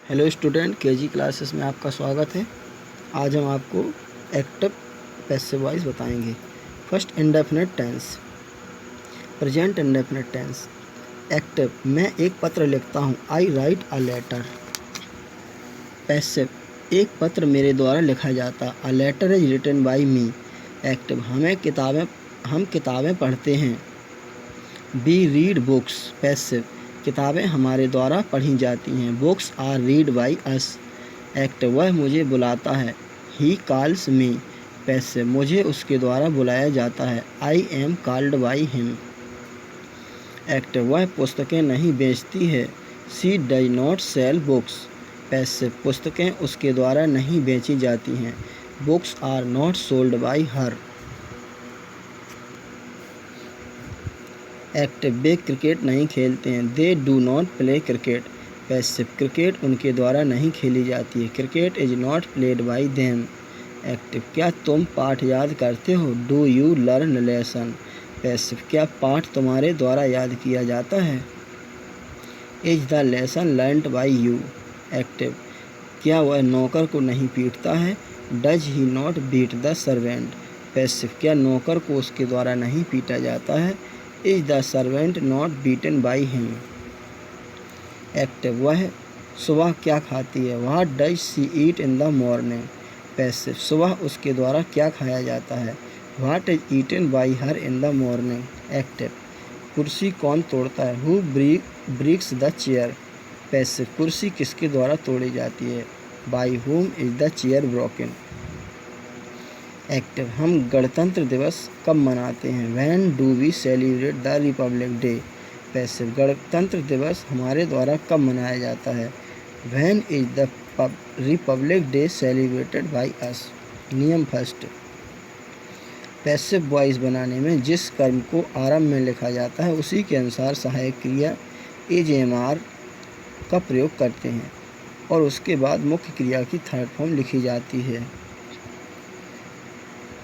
Hello student, KG classes में आपका स्वागत है। आज हम आपको एक्टिव पैसिव वॉइस बताएंगे। First, indefinite tense, present indefinite tense. Active, मैं एक पत्र लिखता हूँ, I write a letter. Passive, एक पत्र मेरे द्वारा लिखा जाता, a letter is written by me. Active, हम किताबें पढ़ते हैं, वी रीड बुक्स। पैसिव, किताबें हमारे द्वारा पढ़ी जाती हैं, books are read by us. Active, वह मुझे बुलाता है, ही कॉल्स मी। पैसिव, मुझे उसके द्वारा बुलाया जाता है, I am called by him. Active, वह पुस्तकें नहीं बेचती है, she does not sell books. Passive, पुस्तकें उसके द्वारा नहीं बेची जाती हैं, books are not sold by her. Active, वे क्रिकेट नहीं खेलते हैं, they do not play cricket. Passive, cricket उनके द्वारा नहीं खेली जाती है, cricket is not played by them. Active, क्या तुम पाठ याद करते हो, do you learn lesson. Passive, क्या पाठ तुम्हारे द्वारा याद किया जाता है, is the lesson learned by you. Active, क्या वह नौकर को नहीं पीटता है, does he not beat the servant. Passive, क्या नौकर को उसके द्वारा नहीं पीटा जाता है, is the servant not beaten by him. Active, वह सुबह क्या खाती है, what does she eat in the morning. Passive, सुबह उसके द्वारा क्या खाया जाता है, what is eaten by her in the morning. Active, कुर्सी कौन तोड़ता है, who breaks the chair. Passive, कुर्सी किसके द्वारा तोड़ी जाती है, by whom is the chair broken. Active, हम गणतंत्र दिवस कब मनाते हैं, when do we celebrate the republic day. Passive, गणतंत्र दिवस हमारे द्वारा कब मनाया जाता है, when is the republic day celebrated by us. नियम फर्स्ट, पैसिव वॉइस बनाने में जिस कर्म को आरंभ में लिखा जाता है उसी के अनुसार सहायक क्रिया इज एम आर का प्रयोग करते हैं और उसके बाद मुख्य क्रिया की थर्ड फॉर्म लिखी जाती है।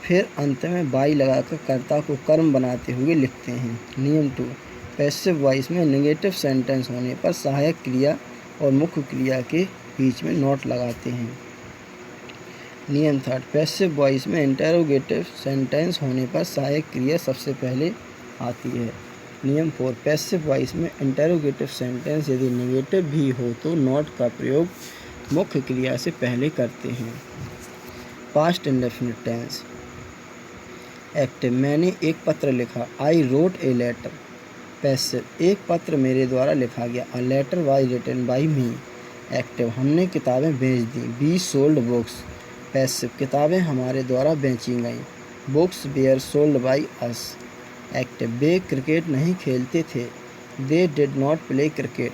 फिर अंत में बाई लगाकर कर्ता को कर्म बनाते हुए लिखते हैं। नियम 2, पैसिव वॉइस में नेगेटिव सेंटेंस होने पर सहायक क्रिया और मुख्य क्रिया के बीच में नोट लगाते हैं। नियम 3, पैसिव वॉइस में इंटेरोगेटिव सेंटेंस होने पर सहायक क्रिया सबसे पहले आती है। नियम 4, पैसिव वॉइस में इंटेरोगेटिव सेंटेंस यदि नेगेटिव भी हो तो नोट का प्रयोग मुख्य क्रिया से पहले करते हैं। Past indefinite tense. एक्टिव, मैंने एक पत्र लिखा, I wrote a letter. Passive, एक पत्र मेरे द्वारा लिखा गया, a letter was written by me. Active, हमने किताबें बेच दी, वी सोल्ड बुक्स। पैसिव, किताबें हमारे द्वारा बेची गईं, books were sold by us. Active, वे क्रिकेट नहीं खेलते थे, they did not play cricket.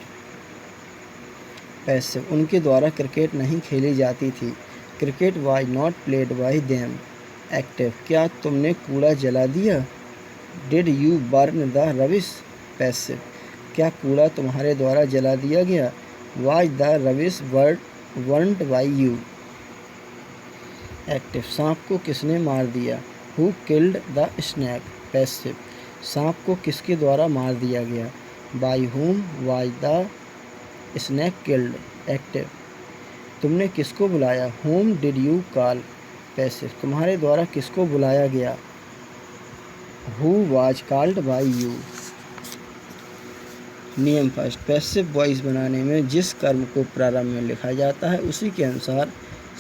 Passive, उनके द्वारा क्रिकेट नहीं खेली जाती थी, cricket was not played by them. Active, क्या तुमने कूड़ा जला दिया, did you burn the rubbish. Passive, क्या कूड़ा तुम्हारे द्वारा जला दिया गया, was the rubbish burned by you. Active, सांप को किसने मार दिया, who killed the snake. Passive, सांप को किसके द्वारा मार दिया गया, बाई हुम was the snake killed. Active, तुमने किसको बुलाया, हुम डिड यू कॉल। पैसिव, तुम्हारे द्वारा किसको बुलाया गया, who was called by you. नियम फर्स्ट, पैसिव वॉइस बनाने में जिस कर्म को प्रारंभ में लिखा जाता है उसी के अनुसार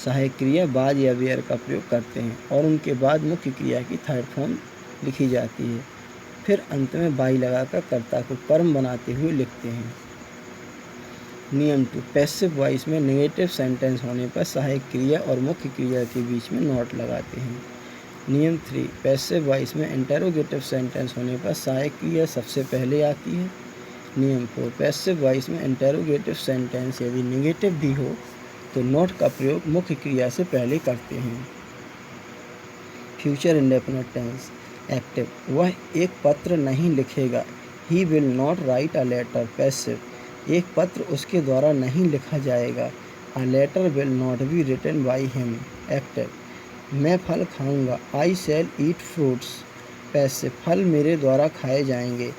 सहायक क्रिया बाज या वेयर का प्रयोग करते हैं और उनके बाद मुख्य क्रिया की थर्ड फॉर्म लिखी जाती है। फिर अंत में बाई लगाकर कर्ता को कर्म बनाते हुए लिखते हैं। नियम 2, पैसिव वॉइस में नेगेटिव सेंटेंस होने पर सहायक क्रिया और मुख्य क्रिया के बीच में नोट लगाते हैं। नियम 3, पैसिव वॉइस में इंटेरोगेटिव सेंटेंस होने पर सहायक क्रिया सबसे पहले आती है। नियम 4, पैसिव वॉइस में इंटेरोगेटिव सेंटेंस यदि नेगेटिव भी हो तो नोट का प्रयोग मुख्य क्रिया से पहले करते हैं। Future indefinite tense. एक्टिव, वह एक पत्र नहीं लिखेगा, he will not write a letter. Passive, एक पत्र उसके द्वारा नहीं लिखा जाएगा, a letter will not be written by him. Active, मैं फल खाऊंगा, आई शैल ईट फ्रूट्स। पैसिव, फल मेरे द्वारा खाए जाएंगे,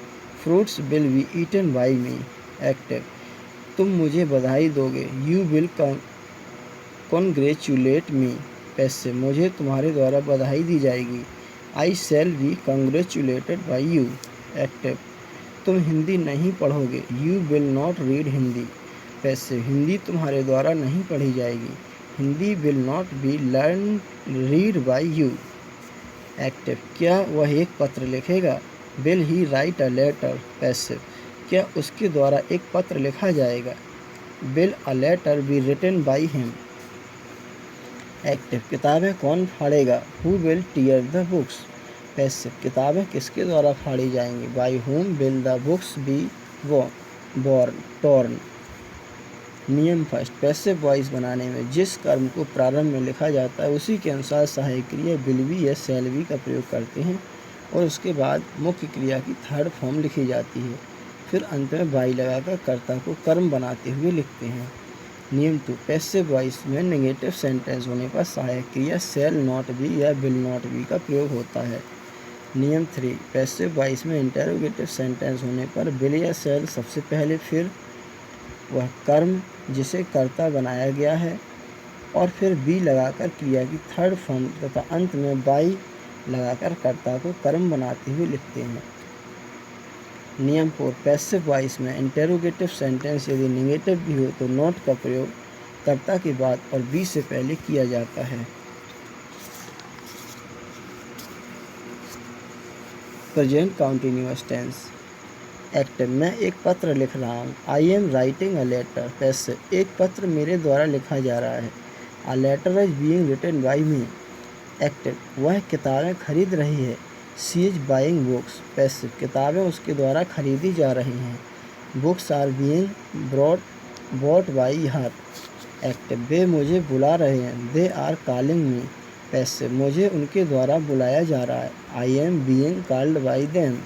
fruits will be eaten by me. Active, तुम मुझे बधाई दोगे, you will congratulate me. Passive, मुझे तुम्हारे द्वारा बधाई दी जाएगी, I shall be congratulated by you. Active, तुम हिंदी नहीं पढ़ोगे, you will not read Hindi. Passive, Hindi तुम्हारे द्वारा नहीं पढ़ी जाएगी, Hindi will not be learn read by you. Active, क्या वह एक पत्र लिखेगा, will he write a letter. Passive, क्या उसके द्वारा एक पत्र लिखा जाएगा, will a letter be written by him. Active, किताबें कौन फाड़ेगा, who will tear the books. Passive, किताबें किसके द्वारा फाड़ी जाएंगी, by whom will the books be torn. नियम फर्स्ट, पैसिव वॉइस बनाने में जिस कर्म को प्रारंभ में लिखा जाता है उसी के अनुसार सहायक क्रिया विल बी या शैल बी का प्रयोग करते हैं और उसके बाद मुख्य क्रिया की थर्ड फॉर्म लिखी जाती है। फिर अंत में बाई लगाकर कर्ता को कर्म बनाते हुए लिखते हैं। नियम 2, पैसिव वॉइस में नेगेटिव सेंटेंस होने पर सहायक क्रिया शैल नॉट बी या विल नॉट बी का प्रयोग होता है। नियम 3, पैसिव वॉइस में इंटेरोगेटिव सेंटेंस होने पर विल या शैल सबसे पहले, फिर वह कर्म जिसे कर्ता बनाया गया है और फिर बी लगाकर क्रिया की थर्ड फॉर्म तथा अंत में बाई लगाकर कर्ता को कर्म बनाते हुए लिखते हैं। नियम 4, पैसिव वॉइस में इंटेरोगेटिव सेंटेंस यदि नेगेटिव भी हो तो नॉट का प्रयोग कर्ता के बाद और बी से पहले किया जाता है। Present continuous tense. एक्टिव, मैं एक पत्र लिख रहा हूँ, I am writing a letter. Passive, एक पत्र मेरे द्वारा लिखा जा रहा है, a letter is being written by me. Active, वह किताबें खरीद रही है, she is buying books. Passive, किताबें उसके द्वारा खरीदी जा रही हैं, books are being bought by her. Active, वे मुझे बुला रहे हैं, they are calling me. Passive, मुझे उनके द्वारा बुलाया जा रहा है, I am being called by them.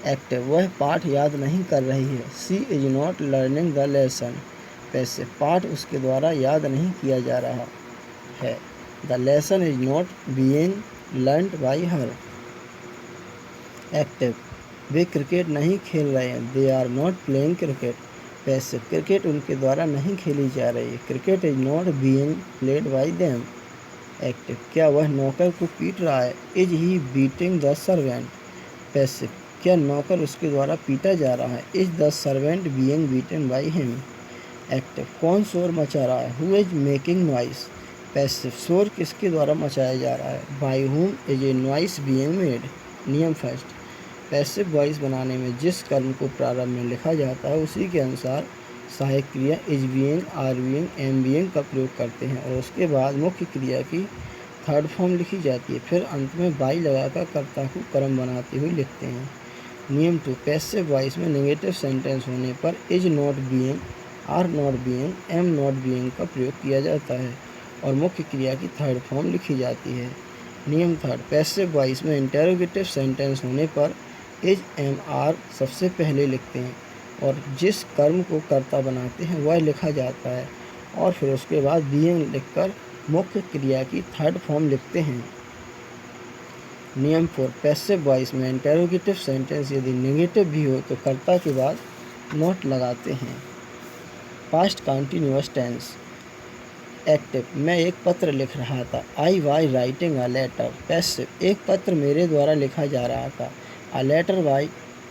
Active, वह पाठ याद नहीं कर रही है, she is not learning the lesson. Passive, पाठ उसके द्वारा याद नहीं किया जा रहा है, the lesson is not being learned by her. Active, वे क्रिकेट नहीं खेल रहे हैं, they are not playing cricket. Passive, cricket उनके द्वारा नहीं खेली जा रही है, cricket is not being played by them. Active, क्या वह नौकर को पीट रहा है, is he beating the servant. Passive, क्या नौकर उसके द्वारा पीटा जा रहा है, is the servant being beaten by him. Active, कौन शोर मचा रहा है, who is making noise. Passive, शोर किसके द्वारा मचाया जा रहा है, by whom is a noise being made. नियम फर्स्ट, पैसिव वॉइस बनाने में जिस कर्म को प्रारंभ में लिखा जाता है उसी के अनुसार सहायक क्रिया is being, are being, am being का प्रयोग करते हैं और उसके बाद मुख्य क्रिया की थर्ड फॉर्म लिखी जाती है। फिर अंत में बाई लगाकर कर्ता को कर्म बनाते हुए लिखते हैं। नियम 2, पैसिव वॉइस में नेगेटिव सेंटेंस होने पर is not being, are not being, am not being का प्रयोग किया जाता है और मुख्य क्रिया की थर्ड फॉर्म लिखी जाती है। नियम 3, पैसिव वॉइस में इंटेरोगेटिव सेंटेंस होने पर इज, एम, आर सबसे पहले लिखते हैं और जिस कर्म को कर्ता बनाते हैं वह लिखा जाता है और फिर उसके बाद बीइंग लिखकर मुख्य क्रिया की थर्ड फॉर्म लिखते हैं। नियम 4, पैसिव वॉइस में इंटेरोगेटिव सेंटेंस यदि नेगेटिव भी हो तो कर्ता के बाद नॉट लगाते हैं। Past continuous tense. एक्टिव, मैं एक पत्र लिख रहा था, I was writing a letter. Passive, एक पत्र मेरे द्वारा लिखा जा रहा था, a letter was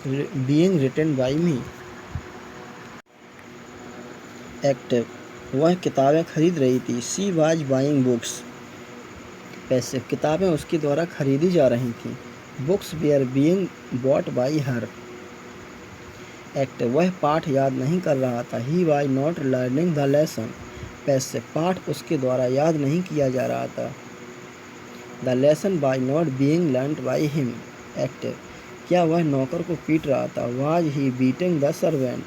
being written by me. Active, वह किताबें खरीद रही थी, she was buying books. Passive, किताबें उसके द्वारा खरीदी जा रही थीं, books were being bought by her. Active, वह पाठ याद नहीं कर रहा था, he was not learning the lesson. Passive, पाठ उसके द्वारा याद नहीं किया जा रहा था, the lesson was not being learned by him. Active, क्या वह नौकर को पीट रहा था, was he beating the servant.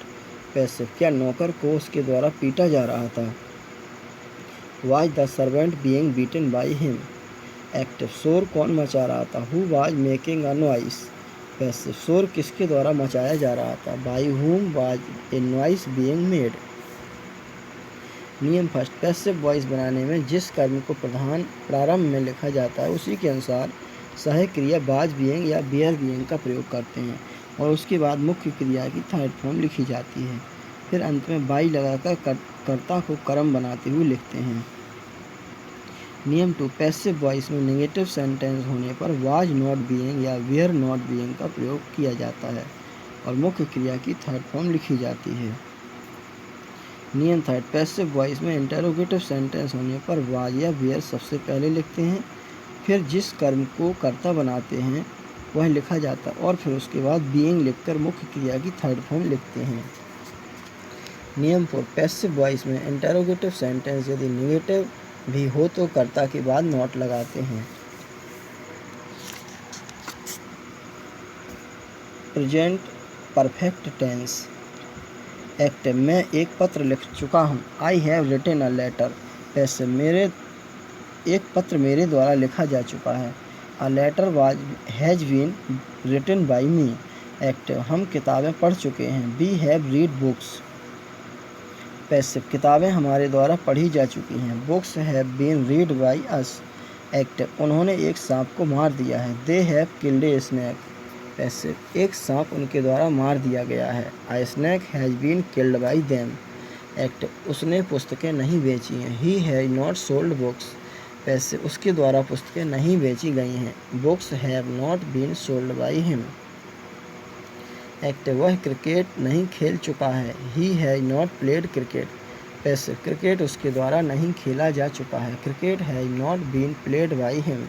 Passive, क्या नौकर को उसके द्वारा पीटा जा रहा था, was the servant being beaten by him. Active, शोर कौन मचा रहा था, who was making a noise. Passive, शोर किसके द्वारा मचाया जा रहा था, बाई हुम was a noise being made. नियम फर्स्ट, पैसिव वॉइस बनाने में जिस कर्म को प्रारंभ में लिखा जाता है उसी के अनुसार सहायक क्रिया वाज बीइंग या वेयर बीइंग का प्रयोग करते हैं और उसके बाद मुख्य क्रिया की थर्ड फॉर्म लिखी जाती है। फिर अंत में बाई लगाकर कर्ता को कर्म बनाते हुए लिखते हैं। नियम 2, पैसिव वॉइस में नेगेटिव सेंटेंस होने पर वाज नॉट बीइंग या वेयर नॉट बीइंग का प्रयोग किया जाता है और मुख्य क्रिया की थर्ड फॉर्म लिखी जाती है। नियम 3, पैसिव वॉइस में इंटरोगेटिव सेंटेंस होने पर वाज या वेयर सबसे पहले लिखते हैं, फिर जिस कर्म को कर्ता बनाते हैं वह लिखा जाता है और फिर उसके बाद बीइंग लिखकर मुख्य क्रिया की थर्ड फॉर्म लिखते हैं। नियम 4, पैसिव वॉइस में इंटरोगेटिव सेंटेंस यदि नेगेटिव भी हो तो कर्ता के बाद नॉट लगाते हैं। Present perfect tense. एक्टिव, मैं एक पत्र लिख चुका हूँ। I have written a letter. Passive, एक पत्र मेरे द्वारा लिखा जा चुका है। A letter has been written by me. Active, हम किताबें पढ़ चुके हैं। We have read books. Passive, किताबें हमारे द्वारा पढ़ी जा चुकी हैं। Books have been read by us. Active, उन्होंने एक सांप को मार दिया है। They have killed a snake. Passive, एक सांप उनके द्वारा मार दिया गया है। A snake has been killed by them. Active, उसने पुस्तकें नहीं बेची हैं। He has not sold books. Passive, उसके द्वारा पुस्तकें नहीं बेची गई हैं। Books have not been sold by him. Active, वह क्रिकेट नहीं खेल चुका है। He has not played cricket. Passive, cricket उसके द्वारा नहीं खेला जा चुका है। Cricket has not been played by him.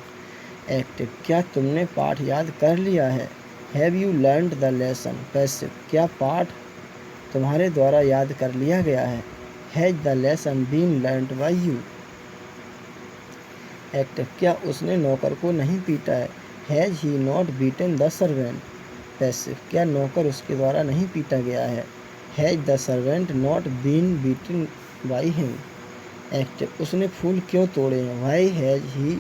Active, क्या तुमने पाठ याद कर लिया है। Have you learned the lesson. Passive, क्या पाठ तुम्हारे द्वारा याद कर लिया गया है। Has the lesson been learned by you. Active, क्या उसने नौकर को नहीं पीटा है। Has he not beaten the servant. Passive, क्या नौकर उसके द्वारा नहीं पीटा गया है। Has the servant not been beaten by him. Active, उसने फूल क्यों तोड़े हैं। Why has he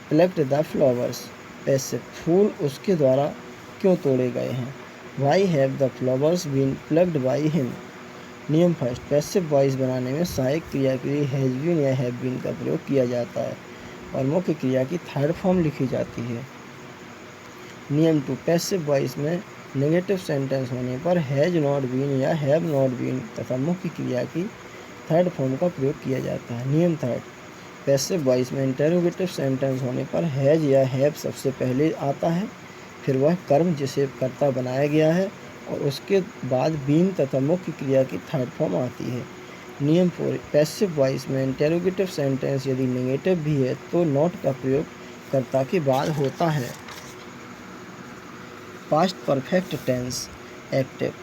plucked the flowers. Passive, फूल उसके द्वारा क्यों तोड़े गए हैं। Why have the flowers been plucked by him. नियम 1, पैसिव वॉइस बनाने में सहायक क्रिया के लिए हैज बीन या हैव बीन का प्रयोग किया जाता है और मुख्य क्रिया की थर्ड फॉर्म लिखी जाती है। नियम 2, पैसिव वॉइस में नेगेटिव सेंटेंस होने पर हैज नॉट बीन या हैव नॉट बीन तथा मुख्य क्रिया की थर्ड फॉर्म का प्रयोग किया जाता है। नियम 3, पैसिव वॉइस में इंटरोगेटिव सेंटेंस होने पर हैज या हैव सबसे पहले आता है, फिर वह कर्म जिसे कर्ता बनाया गया है और उसके बाद बीन तथा मुख्य क्रिया की थर्ड फॉर्म आती है। नियम 4, पैसिव वॉइस में इंटरोगेटिव सेंटेंस यदि नेगेटिव भी है तो नॉट का प्रयोग कर्ता के बाद होता है। Past perfect tense. एक्टिव,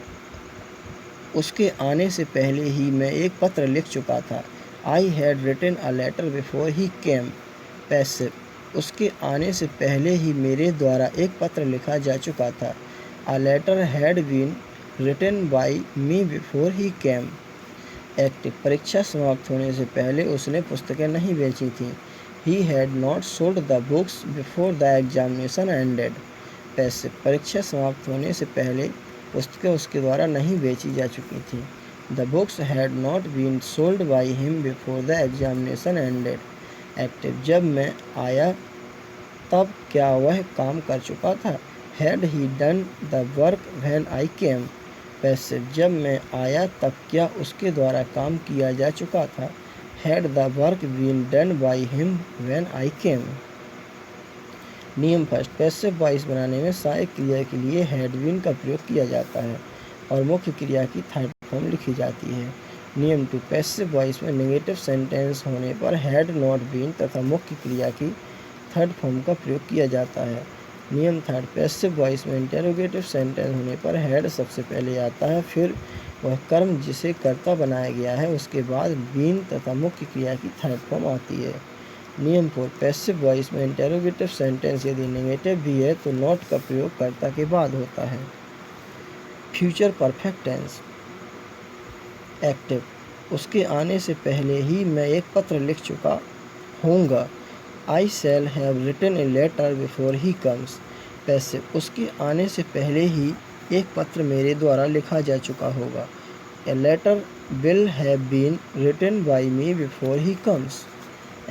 उसके आने से पहले ही मैं एक पत्र लिख चुका था। I had written a letter before he came. Passive, उसके आने से पहले ही मेरे द्वारा एक पत्र लिखा जा चुका था। A letter had been written by me before he came. Active, परीक्षा समाप्त होने से पहले उसने पुस्तकें नहीं बेची थीं। He had not sold the books before the examination ended. Passive, परीक्षा समाप्त होने से पहले पुस्तकें उसके द्वारा नहीं बेची जा चुकी थीं। The books had not been sold by him before the examination ended. Active, जब मैं आया तब क्या वह काम कर चुका था। Had he done the work when I came. Passive, जब मैं आया तब क्या उसके द्वारा काम किया जा चुका था। Had the work been done by him when I came. नियम 1, पैसिव वॉइस बनाने में सहायक क्रिया के लिए हैड बीन का प्रयोग किया जाता है और मुख्य क्रिया की थर्ड फॉर्म लिखी जाती है। नियम 2, पैसिव वॉइस में नेगेटिव सेंटेंस होने पर हैड नॉट बीन तथा मुख्य क्रिया की थर्ड फॉर्म का प्रयोग किया जाता है। नियम 3, पैसिव वॉइस में इंटरोगेटिव सेंटेंस होने पर हैड सबसे पहले आता है, फिर वह कर्म जिसे कर्ता बनाया गया है उसके बाद बीन तथा मुख्य क्रिया की थर्ड फॉर्म आती है। नियम 4, पैसिव वॉइस में इंटरोगेटिव सेंटेंस यदि नेगेटिव भी है तो नॉट का प्रयोग कर्ता के बाद होता है। Future perfect tense. एक्टिव, उसके आने से पहले ही मैं एक पत्र लिख चुका होऊंगा। I shall have written a letter before he comes. Passive, उसके आने से पहले ही एक पत्र मेरे द्वारा लिखा जा चुका होगा। A letter will have been written by me before he comes.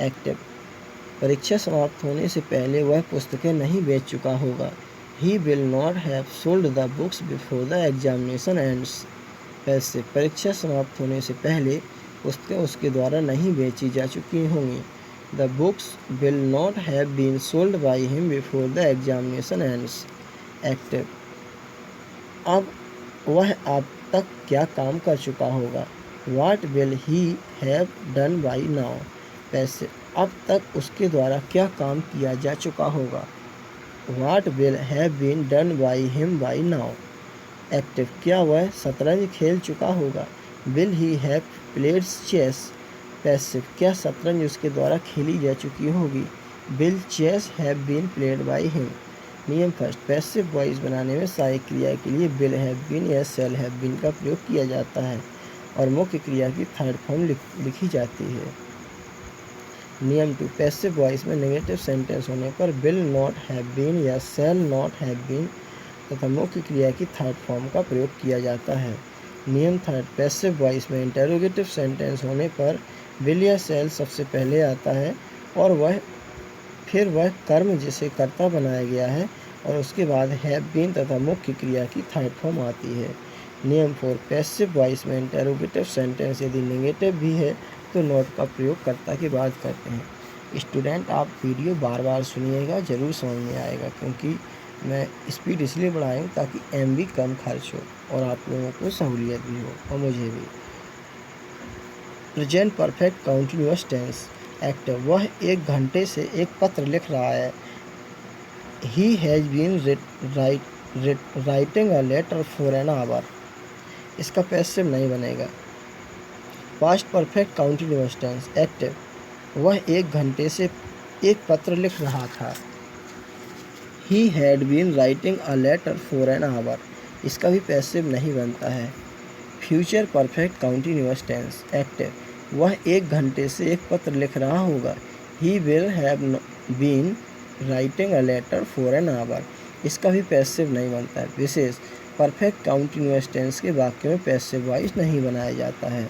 Active, परीक्षा समाप्त होने से पहले वह पुस्तकें नहीं बेच चुका होगा। ही will not have sold the books before the examination ends. Passive परीक्षा समाप्त होने से पहले पुस्तकें उसके द्वारा नहीं बेची जा चुकी होंगी। The books will not have been sold by him before the examination ends. Active अब वह अब तक क्या काम कर चुका होगा। What will he have done by now? Passive अब तक उसके द्वारा क्या काम किया जा चुका होगा। What will have been done by him by now? Active क्या वह शतरंज खेल चुका होगा। Will he have played chess? Passive क्या शतरंज उसके द्वारा खेली जा चुकी होगी। Will chess have been played by him? नियम फर्स्ट, पैसिव वॉइस बनाने में सहायक क्रिया के लिए विल हैव बीन या शैल हैव बीन का प्रयोग किया जाता है और मुख्य क्रिया की थर्ड फॉर्म लिखी जाती है। नियम 2, पैसिव वॉइस में नेगेटिव सेंटेंस होने पर विल नॉट हैव बीन या शैल नॉट हैव बीन तथा मुख्य क्रिया की थर्ड फॉर्म का प्रयोग किया जाता है। नियम थर्ड, पैसिव वॉइस में इंटरोगेटिव सेंटेंस होने पर विल या शैल सबसे पहले आता है और फिर वह कर्म जिसे कर्ता बनाया गया है और उसके बाद हैव बीन तथा मुख्य क्रिया की थर्ड फॉर्म आती है। नियम 4, पैसिव वॉइस में इंटरोगेटिव सेंटेंस यदि नेगेटिव भी है तो नॉट का प्रयोग कर्ता के बाद करते हैं। स्टूडेंट, आप वीडियो बार बार सुनिएगा, ज़रूर समझ में आएगा, क्योंकि मैं स्पीड इसलिए बढ़ाई हूँ ताकि MB कम खर्च हो और आप लोगों को सहूलियत भी हो और मुझे भी। Present perfect continuous tense. Active वह 1 घंटे से एक पत्र लिख रहा है। He has been writing a letter for an hour। इसका पैसिव नहीं बनेगा। Past perfect continuous tense. Active वह 1 घंटे से एक पत्र लिख रहा था। He had been writing a letter for an hour। इसका भी पैसिव नहीं बनता है। Future perfect continuous tense. Active वह 1 घंटे से एक पत्र लिख रहा होगा। He will have been writing a letter for an hour। इसका भी पैसिव नहीं बनता है। विशेष परफेक्ट कंटिन्यूअस टेंस के वाक्य में पैसिव वॉइस नहीं बनाया जाता है।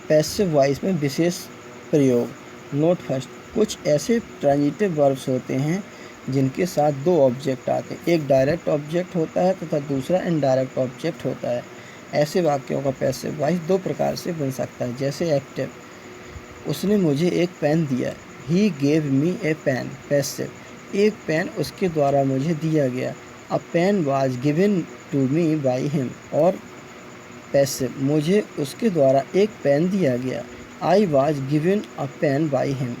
पैसिव वॉइस में विशेष प्रयोग। नोट फर्स्ट, कुछ ऐसे ट्रांजिटिव वर्ब्स होते हैं जिनके साथ 2 ऑब्जेक्ट आते हैं। एक डायरेक्ट ऑब्जेक्ट होता है तथा दूसरा इनडायरेक्ट ऑब्जेक्ट होता है। ऐसे वाक्यों का पैसिव वॉइस 2 प्रकार से बन सकता है। जैसे एक्टिव, उसने मुझे एक पेन दिया। He gave me a pen। Passive, एक पेन उसके द्वारा मुझे दिया गया। A pen was given to me by him। और पैसिव, मुझे उसके द्वारा एक पेन दिया गया। I was given a pen by him।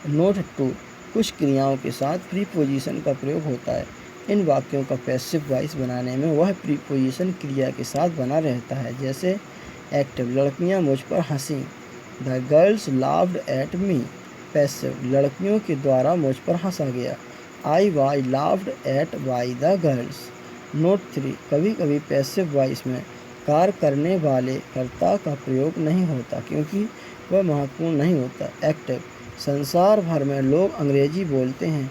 Note 2, कुछ क्रियाओं के साथ प्रीपोजिशन का प्रयोग होता है। इन वाक्यों का पैसिव वॉइस बनाने में वह प्रीपोजिशन क्रिया के साथ बना रहता है। जैसे एक्टिव, लड़कियां मुझ पर हंसी। The girls laughed at me. Passive, लड़कियों के द्वारा मुझ पर हंसा गया। I was laughed eight by the girls. Note 3, कभी कभी पैसिव वॉइस में कार्य करने वाले कर्ता का प्रयोग नहीं होता क्योंकि वह महत्वपूर्ण नहीं होता। एक्टिव, संसार भर में लोग अंग्रेजी बोलते हैं।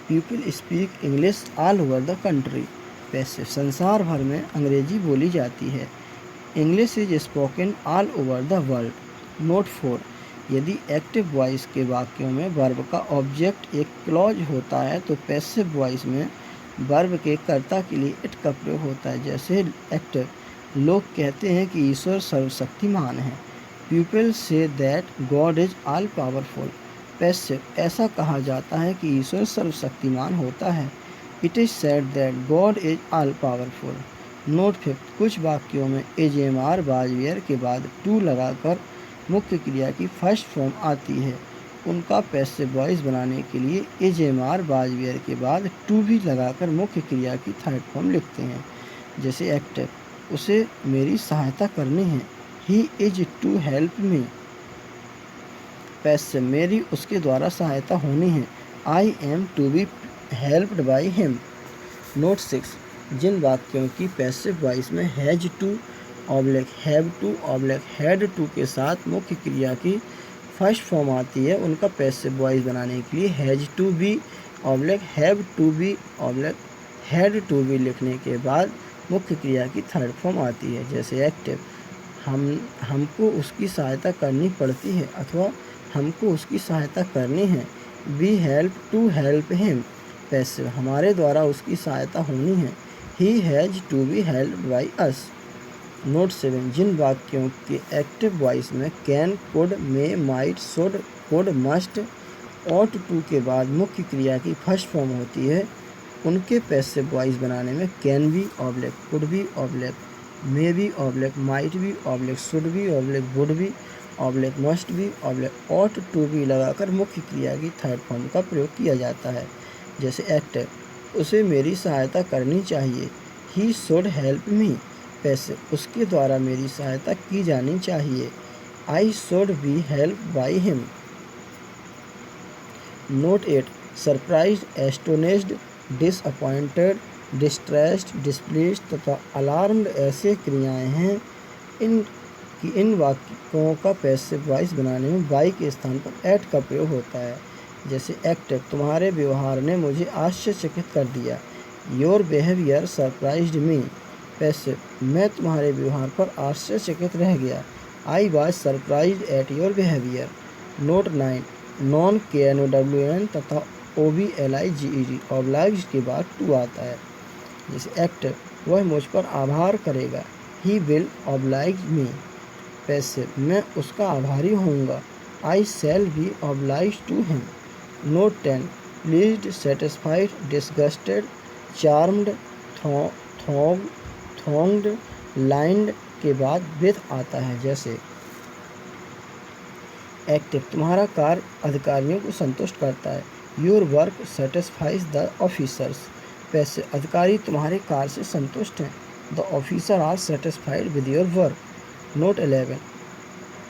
People speak English all over the country. Passive, संसार भर में अंग्रेजी बोली जाती है। English is spoken all over the world. Note 4, यदि एक्टिव वॉइस के वाक्यों में वर्ब का ऑब्जेक्ट एक क्लॉज होता है तो पैसिव वॉइस में वर्ब के कर्ता के लिए इट का प्रयोग होता है। जैसे एक्टिव, लोग कहते हैं कि ईश्वर सर्वशक्तिमान है। People say that God is all powerful. Passive, ऐसा कहा जाता है कि ईश्वर सर्वशक्तिमान होता है। It is said that God is all powerful. Note 5, कुछ वाक्यों में एजेमार बाजवेयर के बाद टू लगाकर मुख्य क्रिया की फर्स्ट फॉर्म आती है। उनका पैसिव वॉइस बनाने के लिए एजेमार बाजवेयर के बाद टू भी लगाकर मुख्य क्रिया की थर्ड फॉर्म लिखते हैं। जैसे एक्टिव, उसे मेरी सहायता करनी है। He is to help me. Passive, मेरी उसके द्वारा सहायता होनी है। I am to be helped by him. Note 6, जिन वाक्यों की पैसिव वॉइस में has to oblique have to oblique had to के साथ मुख्य क्रिया की फर्स्ट फॉर्म आती है उनका पैसिव वॉइस बनाने के लिए has to be oblique have to be oblique had to be लिखने के बाद मुख्य क्रिया की थर्ड फॉर्म आती है। जैसे एक्टिव, हमको उसकी सहायता करनी पड़ती है अथवा हमको उसकी सहायता करनी है। We help to help him. Passive, हमारे द्वारा उसकी सहायता होनी है। He has to be helped by us. Note 7, जिन वाक्यों के एक्टिव वॉइस में can, could, may, might, should, could, must, ought to के बाद मुख्य क्रिया की फर्स्ट फॉर्म होती है, उनके पैसिव वॉइस बनाने में can be oblique, could be oblique, may be oblique, might be oblique, should be oblique, would be oblique, must be oblique, ought to be लगाकर मुख्य क्रिया की थर्ड फॉर्म का प्रयोग किया जाता है। जैसे एक्टिव, उसे मेरी सहायता करनी चाहिए, he should help me. Passive, उसके द्वारा मेरी सहायता की जानी चाहिए, I should be help by him. Note 8, surprised, astonished, disappointed, distressed, displeased तथा अलार्म्ड ऐसे क्रियाएं हैं इन वाक्यों का पैसिव वॉइस बनाने में बाई के स्थान पर एट का प्रयोग होता है। जैसे एक्टिव, तुम्हारे व्यवहार ने मुझे आश्चर्यचकित कर दिया, your behaviour surprised me. Passive, मैं तुम्हारे व्यवहार पर आश्चर्यचकित रह गया, I was surprised at your behaviour. Note 9, non KNOWN तथा OBLIGED ऑब्लाइज्ड के बाद टू आता है। जैसे एक्टिव, वह मुझ पर आभार करेगा, he will oblige me. Passive, मैं उसका आभारी होऊंगा, I shall be oblige to him. Note 10, pleased, satisfied, disgusted, charmed, thronged, lined के बाद विथ आता है। जैसे एक्टिव, तुम्हारा कार्य अधिकारियों को संतुष्ट करता है, your work satisfies the officers. Passive, अधिकारी तुम्हारे कार्य से संतुष्ट हैं, the officer are satisfied with your work. Note 11,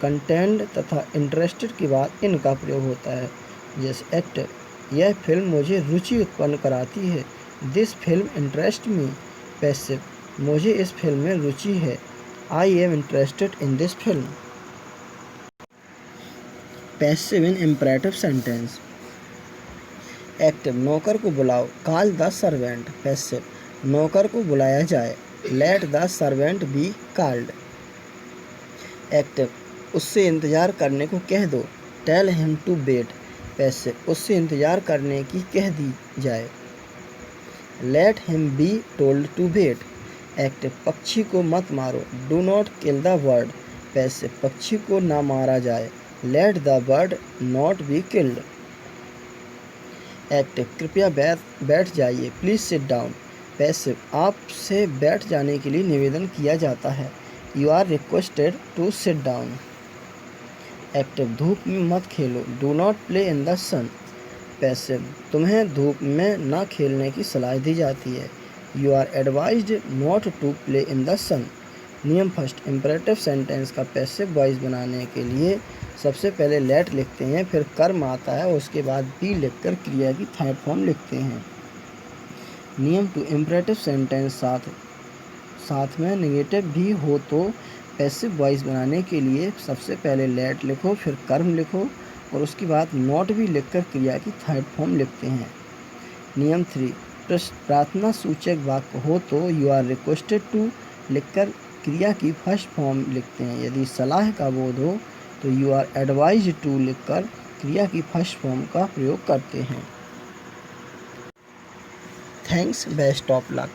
content तथा इंटरेस्टेड के बाद इन का प्रयोग होता है। जैसे एक्टिव, यह फिल्म मुझे रुचि उत्पन्न कराती है, this film interest me. Passive, मुझे इस फिल्म में रुचि है, I am interested in this film. Passive in imperative sentence. Active, नौकर को बुलाओ, कॉल द सर्वेंट। पैसिव, नौकर को बुलाया जाए, let the servant be called. Active, उससे इंतज़ार करने को कह दो, tell him to wait. Passive, उससे इंतज़ार करने की कह दी जाए, let him be told to wait. Active, पक्षी को मत मारो, do not kill the bird. Passive, पक्षी को ना मारा जाए, let the bird not be killed. Active, कृपया बैठ जाइए, प्लीज़ सिट डाउन। पैसिव, आपसे बैठ जाने के लिए निवेदन किया जाता है, you are requested to sit down. Active, धूप में मत खेलो, do not play in the sun. Passive, तुम्हें धूप में न खेलने की सलाह दी जाती है, you are advised not to play in the sun. नियम फर्स्ट, इम्परेटिव सेंटेंस का पैसिव वॉइस बनाने के लिए सबसे पहले लेट लिखते हैं, फिर कर्म आता है, उसके बाद बी लिखकर क्रिया की थर्ड फॉर्म लिखते हैं। नियम 2, इम्परेटिव सेंटेंस साथ में नेगेटिव भी हो तो पैसिव वॉइस बनाने के लिए सबसे पहले लेट लिखो, फिर कर्म लिखो और उसके बाद नॉट भी लिखकर क्रिया की थर्ड फॉर्म लिखते हैं। नियम 3, प्रार्थना सूचक वाक्य हो तो यू आर रिक्वेस्टेड टू लिखकर क्रिया की फर्स्ट फॉर्म लिखते हैं। यदि सलाह का बोध हो तो यू आर एडवाइज्ड टू लिखकर क्रिया की फर्स्ट फॉर्म का प्रयोग करते हैं। Thanks, best of luck.